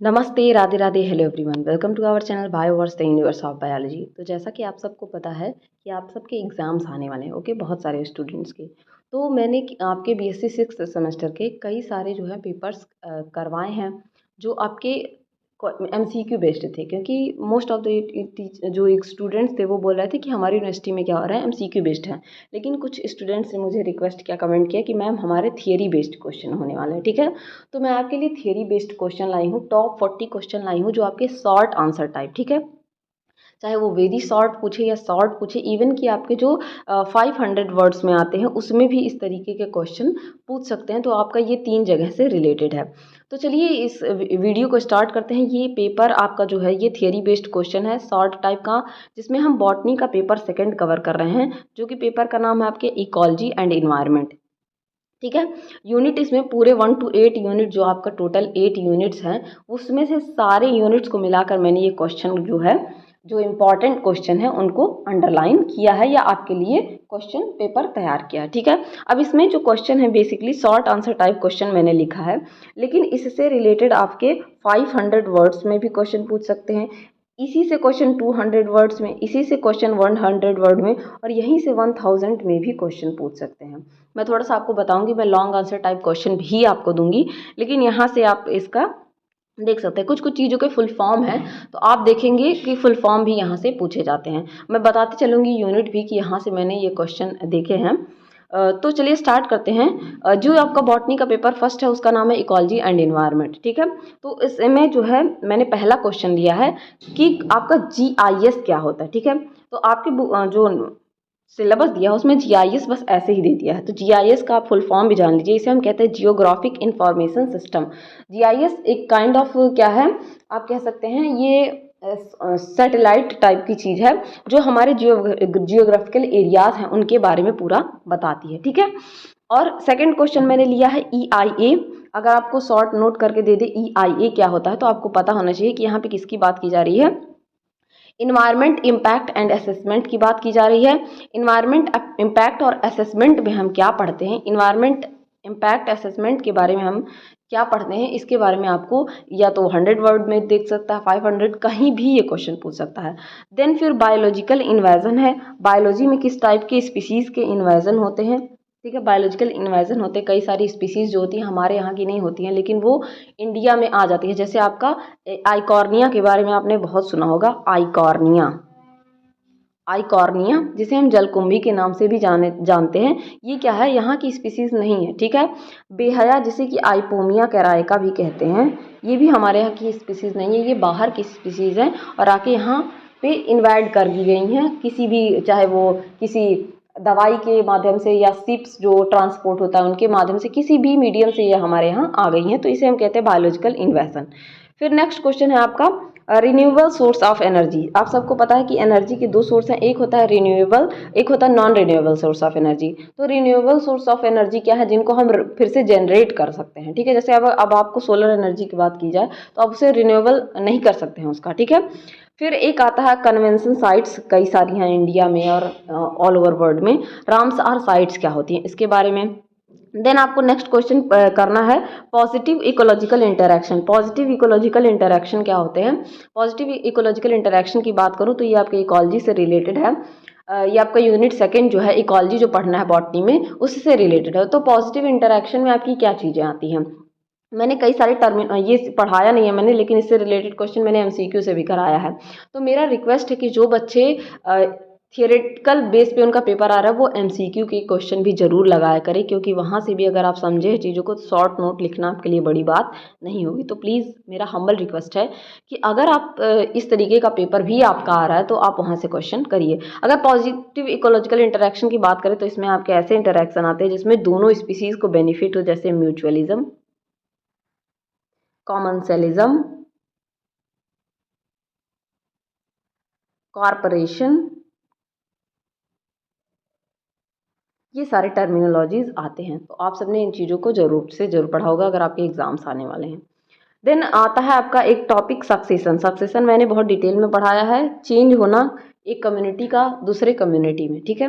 नमस्ते, Radhe Radhe, hello everyone, welcome to our channel Bioverse the universe of biology. तो जैसा कि आप सबको पता है कि आप सबके एग्ज़ाम्स आने वाले हैं, ओके, बहुत सारे स्टूडेंट्स के। तो मैंने आपके बीएससी सिक्स सेमेस्टर के कई सारे जो है पेपर्स करवाए हैं, जो आपके एमसीक्यू बेस्ड थे, क्योंकि मोस्ट ऑफ द जो एक स्टूडेंट्स थे वो बोल रहे थे कि हमारी यूनिवर्सिटी में क्या हो रहा है, एमसीक्यू बेस्ड है। लेकिन कुछ स्टूडेंट्स ने मुझे रिक्वेस्ट किया, कमेंट किया कि मैम हमारे थियरी बेस्ड क्वेश्चन होने वाले हैं, ठीक है। तो मैं आपके लिए थियरी बेस्ड क्वेश्चन लाई हूँ, टॉप 40 क्वेश्चन लाई हूँ जो आपके शॉर्ट आंसर टाइप, ठीक है। चाहे वो वेरी शॉर्ट पूछे या शॉर्ट पूछे, इवन कि आपके जो 500 वर्ड्स में आते हैं उसमें भी इस तरीके के क्वेश्चन पूछ सकते हैं। तो आपका ये 3 जगह से रिलेटेड है। तो चलिए इस वीडियो को स्टार्ट करते हैं। ये पेपर आपका जो है ये थियरी बेस्ड क्वेश्चन है, शॉर्ट टाइप का, जिसमें हम बॉटनी का पेपर सेकंड कवर कर रहे हैं, जो कि पेपर का नाम है आपके इकोलॉजी एंड इन्वायरमेंट, ठीक है। यूनिट इसमें पूरे 1 to 8 यूनिट, जो आपका टोटल 8 यूनिट्स हैं, उसमें से सारे यूनिट्स को मिलाकर मैंने ये क्वेश्चन जो है, जो इम्पॉर्टेंट क्वेश्चन है उनको अंडरलाइन किया है या आपके लिए क्वेश्चन पेपर तैयार किया है, ठीक है। अब इसमें जो क्वेश्चन है basically short answer type question मैंने लिखा है, लेकिन इससे रिलेटेड आपके 500 वर्ड्स में भी क्वेश्चन पूछ सकते हैं, इसी से क्वेश्चन 200 वर्ड्स में, इसी से क्वेश्चन 100 वर्ड में, और यहीं से 1000 में भी क्वेश्चन पूछ सकते हैं। मैं थोड़ा सा आपको बताऊंगी, मैं लॉन्ग आंसर टाइप क्वेश्चन भी आपको दूंगी, लेकिन यहाँ से आप इसका देख सकते हैं कुछ कुछ चीज़ों के फुल फॉर्म है, तो आप देखेंगे कि फुल फॉर्म भी यहाँ से पूछे जाते हैं। मैं बताती चलूँगी यूनिट भी कि यहाँ से मैंने ये क्वेश्चन देखे हैं। तो चलिए स्टार्ट करते हैं। जो आपका बॉटनी का पेपर फर्स्ट है उसका नाम है इकोलॉजी एंड इन्वायरमेंट, ठीक है। तो इसमें जो है मैंने पहला क्वेश्चन लिया है कि आपका जीआईएस क्या होता है, ठीक है। तो आपके जो सिलेबस दिया है उसमें जीआईएस बस ऐसे ही दे दिया है, तो जीआईएस का आप फुल फॉर्म भी जान लीजिए। इसे हम कहते हैं जियोग्राफिक इंफॉर्मेशन सिस्टम। जीआईएस एक काइंड ऑफ क्या है, आप कह सकते हैं ये सैटेलाइट टाइप की चीज़ है, जो हमारे जियोग्राफिकल एरियाज हैं उनके बारे में पूरा बताती है, ठीक है। और सेकंड क्वेश्चन मैंने लिया है ईआईए। अगर आपको शॉर्ट नोट करके दे दे ईआईए क्या होता है, तो आपको पता होना चाहिए कि यहाँ पे किसकी बात की जा रही है, इन्वायरमेंट इम्पैक्ट एंड असेसमेंट की बात की जा रही है। इन्वायरमेंट इम्पैक्ट और असेसमेंट में हम क्या पढ़ते हैं, इन्वायरमेंट इम्पैक्ट असेसमेंट के बारे में हम क्या पढ़ते हैं, इसके बारे में आपको या तो 100 वर्ड में देख सकता है, 500, कहीं भी ये क्वेश्चन पूछ सकता है। देन फिर बायोलॉजिकल इन्वेजन है, बायोलॉजी में किस टाइप के स्पीसीज के इन्वेजन होते हैं, ठीक है। बायोलॉजिकल इन्वेजन होते हैं, कई सारी स्पीसीज जो होती हैं हमारे यहाँ की नहीं होती हैं, लेकिन वो इंडिया में आ जाती है। जैसे आपका आइकॉर्निया के बारे में आपने बहुत सुना होगा, आइकॉर्निया, आइकॉर्निया जिसे हम जलकुंभी के नाम से भी जानते हैं, ये क्या है, यहाँ की स्पीसीज नहीं है, ठीक है। बेहया जिसे कि आइपोमिया कैराइका भी कहते हैं, ये भी हमारे यहाँ की स्पीसीज नहीं है, ये बाहर की स्पीसीज हैं और आके यहाँ पे इन्वाइड कर दी गई हैं, किसी भी, चाहे वो किसी दवाई के माध्यम से या शिप्स जो ट्रांसपोर्ट होता है उनके माध्यम से, किसी भी मीडियम से ये हमारे यहाँ आ गई हैं, तो इसे हम कहते हैं बायोलॉजिकल इन्वेजन। फिर नेक्स्ट क्वेश्चन है आपका रिन्यूएबल सोर्स ऑफ एनर्जी। आप सबको पता है कि एनर्जी के दो सोर्स हैं, एक होता है रिन्यूएबल, एक होता है non renewable source of energy. तो रिन्यूएबल सोर्स ऑफ एनर्जी क्या है, जिनको हम फिर से जनरेट कर सकते हैं, ठीक है। जैसे अब आपको सोलर एनर्जी की बात की जाए तो आप उसे रिन्यूएबल नहीं कर सकते हैं उसका, ठीक है। फिर एक आता है कन्वेंशन साइट्स, कई सारी हैं इंडिया में और ऑल ओवर वर्ल्ड में। रामसार साइट्स क्या होती हैं, इसके बारे में। देन आपको नेक्स्ट क्वेश्चन करना है positive ecological interaction. Positive ecological interaction क्या होते हैं, पॉजिटिव इकोलॉजिकल इंटरैक्शन की बात करूँ तो ये आपके इकोलॉजी से रिलेटेड है। ये आपका यूनिट सेकंड जो है इकोलॉजी जो पढ़ना है बॉटनी में, उससे रिलेटेड है। तो पॉजिटिव इंटरैक्शन में आपकी क्या चीज़ें आती हैं, मैंने कई सारे टर्म ये पढ़ाया नहीं है मैंने, लेकिन इससे रिलेटेड क्वेश्चन मैंने एमसीक्यू से भी कराया है। तो मेरा रिक्वेस्ट है कि जो बच्चे थियोरेटिकल बेस पे उनका पेपर आ रहा है वो एमसीक्यू के क्वेश्चन भी जरूर लगाया करें, क्योंकि वहाँ से भी अगर आप समझे चीज़ों को, शॉर्ट नोट लिखना आपके लिए बड़ी बात नहीं होगी। तो प्लीज़ मेरा हम्बल रिक्वेस्ट है कि अगर आप इस तरीके का पेपर भी आपका आ रहा है तो आप वहाँ से क्वेश्चन करिए। अगर पॉजिटिव इकोलॉजिकल इंटरेक्शन की बात करें तो इसमें आपके ऐसे इंटरेक्शन आते हैं जिसमें दोनों स्पीसीज को बेनिफिट हो, जैसे म्यूचुअलिज्म, कॉमनसेलिज्म, कॉरपोरेशन, ये सारे टर्मिनोलॉजीज आते हैं। तो आप सबने इन चीज़ों को जरूर से जरूर पढ़ा होगा अगर आपके एग्जाम्स आने वाले हैं। देन आता है आपका एक टॉपिक सक्सेशन। सक्सेशन मैंने बहुत डिटेल में पढ़ाया है, चेंज होना एक कम्युनिटी का दूसरे कम्युनिटी में, ठीक है।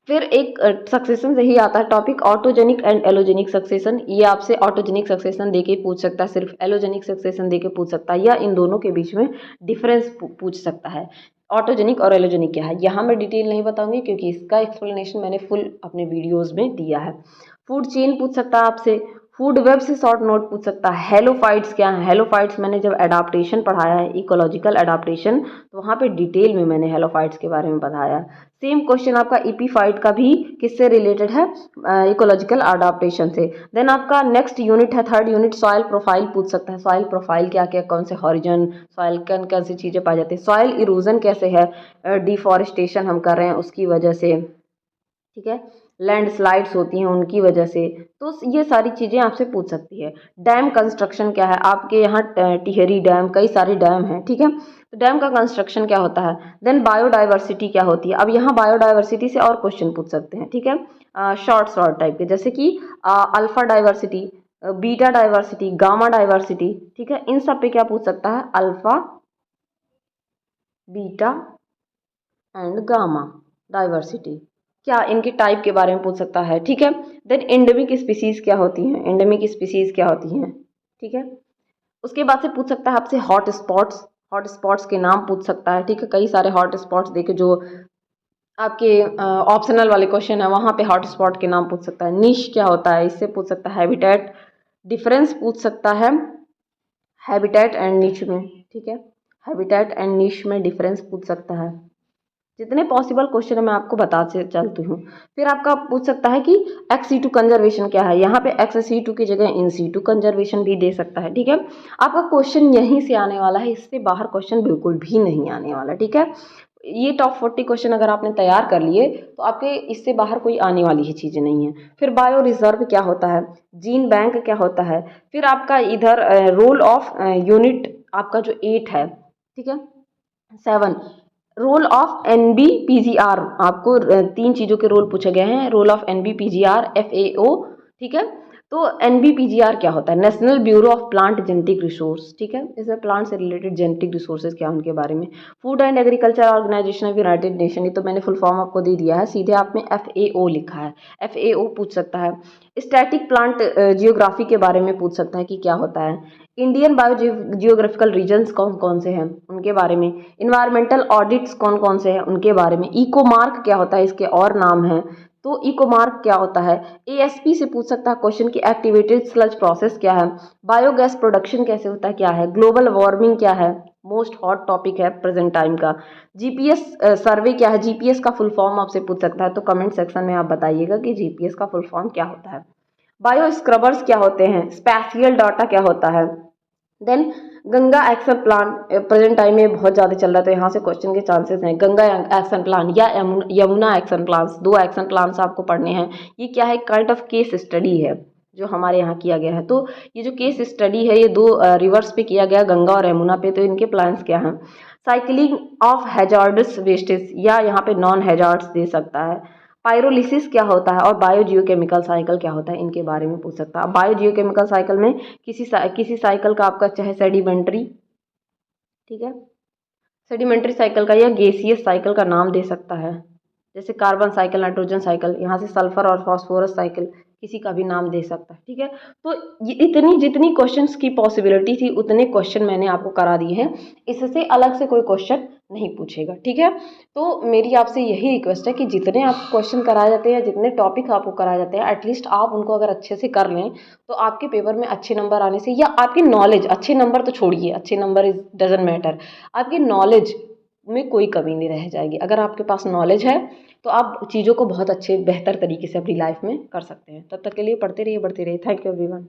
फिर एक सक्सेशन से ही आता है topic autogenic and allogenic succession. ये आपसे ऑटोजेनिक सक्सेशन देके पूछ सकता है, सिर्फ एलोजेनिक सक्सेशन देके पूछ सकता है, या इन दोनों के बीच में डिफरेंस पूछ सकता है। ऑटोजेनिक और एलोजेनिक क्या है, यहाँ मैं डिटेल नहीं बताऊंगी क्योंकि इसका एक्सप्लेनेशन मैंने फुल अपने वीडियोज़ में दिया है। फूड चेन पूछ सकता है आपसे, फूड वेब से शॉर्ट नोट पूछ सकता है। हेलोफाइट्स क्या है, हेलोफाइट्स मैंने जब एडाप्टेशन पढ़ाया है, इकोलॉजिकल एडाप्टेशन, तो वहाँ पे डिटेल में मैंने हेलोफाइट्स के बारे में बताया। सेम क्वेश्चन आपका इपीफाइट का भी किससे रिलेटेड है, इकोलॉजिकल अडाप्टेशन से। देन आपका नेक्स्ट यूनिट है, थर्ड यूनिट, सॉइल प्रोफाइल पूछ सकता है। सॉइल प्रोफाइल क्या क्या, कौन से हॉरिजन सॉइल कौन कौन सी चीज़ें पाई जाती है, सॉइल इरोजन कैसे है, डिफॉरेस्टेशन हम कर रहे हैं उसकी वजह से, ठीक है, लैंडस्लाइड्स होती हैं उनकी वजह से, तो ये सारी चीज़ें आपसे पूछ सकती है। डैम कंस्ट्रक्शन क्या है, आपके यहाँ टिहरी डैम, कई सारे डैम हैं, ठीक है, तो डैम का कंस्ट्रक्शन क्या होता है। देन बायोडाइवर्सिटी क्या होती है, अब यहाँ बायोडाइवर्सिटी से और क्वेश्चन पूछ सकते हैं, ठीक है, शॉर्ट शॉर्ट टाइप के, जैसे कि alpha diversity, beta diversity, gamma diversity, ठीक है, इन सब पे क्या पूछ सकता है, alpha, beta and gamma diversity, क्या इनके टाइप के बारे में पूछ सकता है, ठीक है। देन एंडेमिक स्पीसीज क्या होती हैं, एंडेमिक स्पीसीज क्या होती हैं, ठीक है। उसके बाद से पूछ सकता है आपसे हॉट स्पॉट्स, हॉट स्पॉट्स के नाम पूछ सकता है, ठीक है, कई सारे हॉट स्पॉट्स देके जो आपके ऑप्शनल वाले क्वेश्चन है वहाँ पे हॉट स्पॉट के नाम पूछ सकता है। निश क्या होता है, इससे पूछ सकता है। हैबिटेट डिफरेंस पूछ सकता है, हैबिटेट एंड निश में, ठीक है, हैबिटेट एंड निश में डिफरेंस पूछ सकता है। जितने पॉसिबल क्वेश्चन है मैं आपको बताते चलती हूँ। फिर आपका पूछ सकता है कि एक्स-सी2 कंजर्वेशन क्या है, यहाँ पे एक्स-सी2 की जगह इन-सी2 कंजर्वेशन भी दे सकता है, ठीक है। आपका क्वेश्चन यहीं से आने वाला है, इससे बाहर क्वेश्चन बिल्कुल भी नहीं आने वाला, ठीक है। ये टॉप 40 क्वेश्चन अगर आपने तैयार कर लिए तो आपके इससे बाहर कोई आने वाली ही चीज़ें नहीं है। फिर बायो रिजर्व क्या होता है, जीन बैंक क्या होता है, फिर आपका इधर रोल ऑफ यूनिट आपका जो 8 है, ठीक है, 7, रोल ऑफ एनबीपीजीआर, आपको 3 चीज़ों के रोल पूछे गए हैं, रोल ऑफ एनबीपीजीआर, एफएओ, ठीक है। तो एनबीपीजीआर क्या होता है, national bureau of plant genetic resource, ठीक है, इसमें प्लांट से रिलेटेड जेनेटिक रिसोर्सेज क्या उनके बारे में। Food and Agriculture Organization of United Nation, ये तो मैंने फुल फॉर्म आपको दे दिया है, सीधे आप में एफएओ लिखा है, एफएओ पूछ सकता है। स्टैटिक प्लांट जियोग्राफी के बारे में पूछ सकता है कि क्या होता है। इंडियन बायो जियोग्राफिकल रीजन्स कौन कौन से हैं उनके बारे में। इन्वायरमेंटल ऑडिट्स कौन कौन से हैं उनके बारे में। इको मार्क क्या होता है, इसके और नाम हैं, तो इको मार्क क्या होता है। एएसपी से पूछ सकता है क्वेश्चन की एक्टिवेटेड स्लज प्रोसेस क्या है, बायोगैस प्रोडक्शन कैसे होता है क्या है, ग्लोबल वार्मिंग क्या है, मोस्ट हॉट टॉपिक है प्रेजेंट टाइम का। जीपीएस सर्वे क्या है, जीपीएस का फुल फॉर्म आपसे पूछ सकता है, तो कमेंट सेक्शन में आप बताइएगा कि जीपीएस का फुल फॉर्म क्या होता है। बायो स्क्रबर्स क्या होते हैं, स्पैशियल डाटा क्या होता है। Then Ganga action plan present time में बहुत ज़्यादा चल रहा है, तो यहाँ से क्वेश्चन के चांसेस हैं। गंगा एक्शन प्लान या Yamuna action plan, 2 action plans आपको पढ़ने हैं। ये क्या है, काइंड ऑफ केस स्टडी है जो हमारे यहाँ किया गया है। तो ये जो केस स्टडी है ये 2 रिवर्स पे किया गया, गंगा और यमुना पे, तो इनके प्लान्स क्या हैं। साइकिलिंग ऑफ हैजार्डस वेस्टेज, या यहाँ पे नॉन हैजार्ड्स दे सकता है। पायरोलिसिस क्या होता है और बायोजियोकेमिकल साइकिल क्या होता है, इनके बारे में पूछ सकता है। बायोजियोकेमिकल साइकिल में किसी साइकिल का आपका चाहे सेडिमेंट्री, ठीक है, सेडिमेंट्री साइकिल का या गैसियस साइकिल का नाम दे सकता है, जैसे कार्बन साइकिल, नाइट्रोजन साइकिल, यहाँ से सल्फर और फास्फोरस साइकिल, किसी का भी नाम दे सकता है, ठीक है। तो ये इतनी जितनी क्वेश्चंस की पॉसिबिलिटी थी उतने क्वेश्चन मैंने आपको करा दिए हैं, इससे अलग से कोई क्वेश्चन नहीं पूछेगा, ठीक है। तो मेरी आपसे यही रिक्वेस्ट है कि जितने आपको क्वेश्चन कराए जाते हैं, जितने टॉपिक आपको कराए जाते हैं, एटलीस्ट आप उनको अगर अच्छे से कर लें तो आपके पेपर में अच्छे नंबर आने से, या आपकी नॉलेज, अच्छे नंबर तो छोड़िए, अच्छे नंबर इज डजेंट मैटर, आपकी नॉलेज में कोई कमी नहीं रह जाएगी। अगर आपके पास नॉलेज है तो आप चीज़ों को बहुत अच्छे बेहतर तरीके से अपनी लाइफ में कर सकते हैं। तब तक के लिए पढ़ते रहिए, बढ़ते रहिए। Thank you everyone.